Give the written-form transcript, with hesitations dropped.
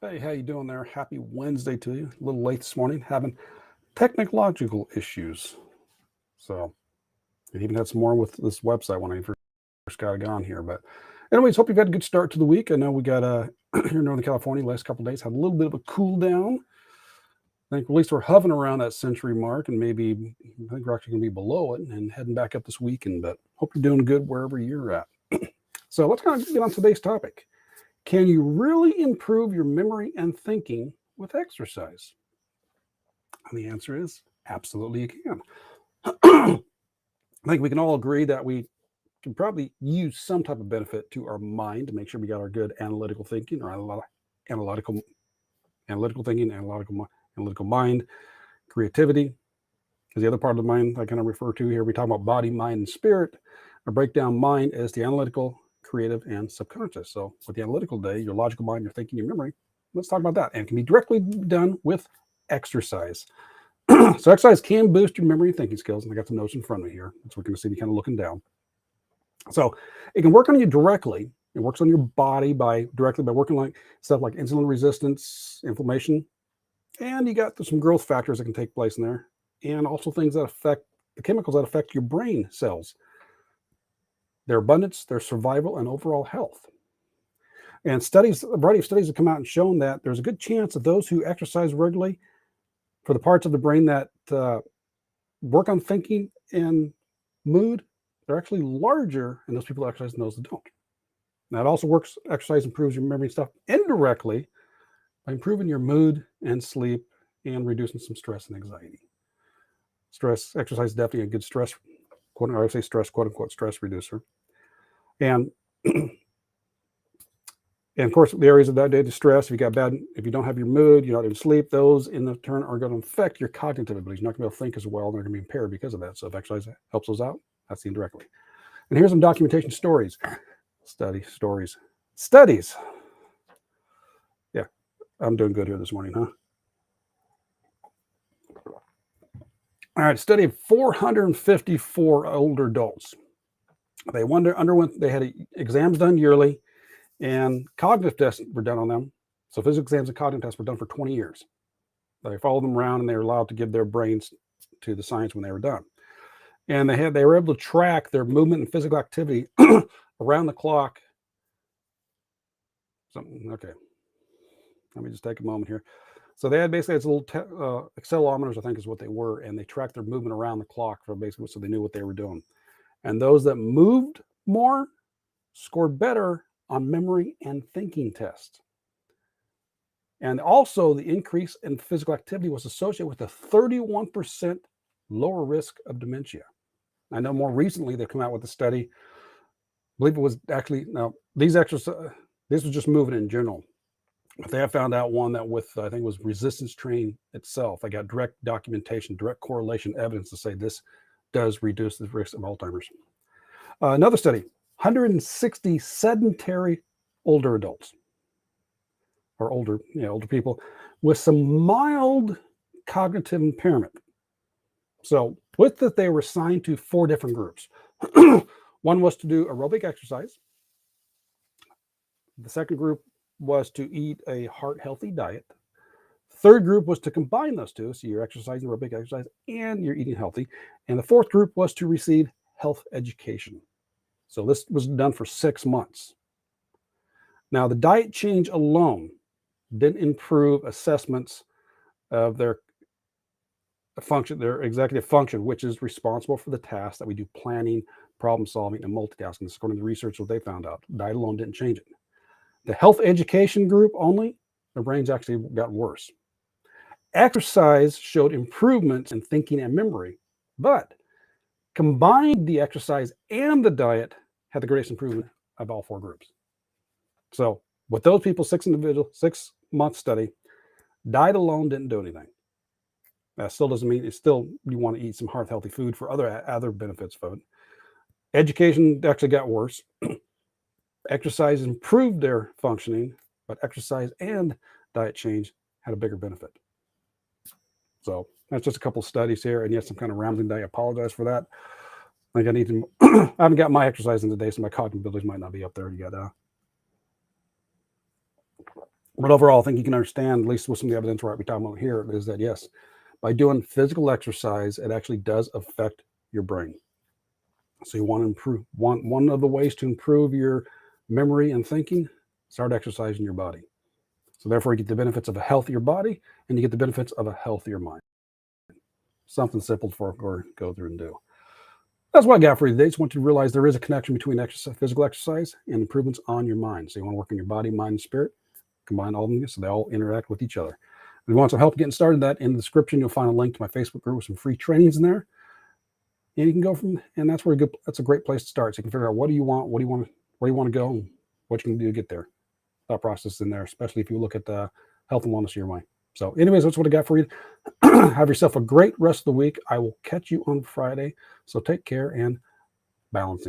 Hey, how you doing there? Happy Wednesday to you. A little late this morning, having technological issues. So, I even had some more with this website when I first got it on here. But, anyways, hope you've had a good start to the week. I know we got here in Northern California last couple of days had a little bit of a cool down. I think at least we're hovering around that century mark, and maybe I think we're actually going to be below it and heading back up this weekend. But hope you're doing good wherever you're at. So let's kind of get on today's topic. Can you really improve your memory and thinking with exercise? And the answer is absolutely you can. I think we can all agree that we can probably use some type of benefit to our mind to make sure we got our good analytical thinking or analytical thinking, analytical mind, creativity. Because the other part of the mind I kind of refer to here, we talk about body, mind, and spirit. I break down mind as the analytical, creative, and subconscious. So with the analytical day, your logical mind, your thinking, your memory, let's talk about that. And it can be directly done with exercise. So exercise can boost your memory and thinking skills. And I got some notes in front of me here. So we're going to see me kind of looking down. So it can work on you directly. It works on your body directly by working like stuff like insulin resistance, inflammation. And you got some growth factors that can take place in there. And also things that affect the chemicals that affect your brain cells, their abundance, their survival, and overall health. And a variety of studies have come out and shown that there's a good chance that those who exercise regularly for the parts of the brain that work on thinking and mood, they're actually larger in those people who exercise than those that don't. Now, it also works, exercise improves your memory and stuff indirectly by improving your mood and sleep and reducing some stress and anxiety. Exercise is definitely a good stress, quote unquote, stress reducer. And of course, the areas of that day to stress, if you don't have your mood, you're not able to sleep, those in the turn are going to affect your cognitive abilities. You're not going to be able to think as well, and they're going to be impaired because of that. So if exercise helps those out, that's seen directly. And here's some documentation stories. Studies. Yeah, I'm doing good here this morning, huh? All right, study of 454 older adults. They had exams done yearly, and cognitive tests were done on them. So physical exams and cognitive tests were done for 20 years. They followed them around, and they were allowed to give their brains to the science when they were done. And they were able to track their movement and physical activity around the clock. Okay. Let me just take a moment here. So they had basically little accelerometers, I think is what they were, and they tracked their movement around the clock so they knew what they were doing. And those that moved more scored better on memory and thinking tests. And also the increase in physical activity was associated with a 31% lower risk of dementia. I know more recently they've come out with a study, I believe it was actually, now this was just moving in general. But they have found out one that I think it was resistance training itself. I got direct documentation, direct correlation evidence to say this does reduce the risk of Alzheimer's. Another study, 160 sedentary older adults, or older people with some mild cognitive impairment. So with that, they were assigned to 4 different groups. One was to do aerobic exercise. The second group was to eat a heart-healthy diet. Third group was to combine those two. So you're exercising, aerobic exercise, and you're eating healthy. And the fourth group was to receive health education. So this was done for 6 months. Now, the diet change alone didn't improve assessments of their function, their executive function, which is responsible for the tasks that we do: planning, problem solving, and multitasking. This is according to the research what they found out. Diet alone didn't change it. The health education group only, their brains actually got worse. Exercise showed improvements in thinking and memory, but combined the exercise and the diet had the greatest improvement of all 4 groups. So with those people, 6-month study, diet alone didn't do anything. That still doesn't mean you want to eat some heart-healthy food for other benefits of it. Education actually got worse. Exercise improved their functioning, but exercise and diet change had a bigger benefit. So that's just a couple of studies here, and yes, I'm kind of rambling today. I apologize for that. I think I need to. I haven't got my exercise in today, so my cognitive abilities might not be up there yet. But overall, I think you can understand, at least with some of the evidence we're talking about here, is that yes, by doing physical exercise, it actually does affect your brain. So you want to improve. One of the ways to improve your memory and thinking, start exercising your body. So therefore, you get the benefits of a healthier body, and you get the benefits of a healthier mind. Something simple for go through and do. That's what I got for you today. Just want you to realize there is a connection between physical exercise and improvements on your mind. So you want to work on your body, mind, and spirit. Combine all of them so they all interact with each other. If you want some help getting started, that in the description, you'll find a link to my Facebook group with some free trainings in there. And you can go from, and that's a great place to start. So you can figure out what do you want, where you want to go, and what you can do to get there. Thought process in there, especially if you look at health and wellness your way. So anyways, that's what I got for you. Have yourself a great rest of the week. I will catch you on Friday. So take care and balance.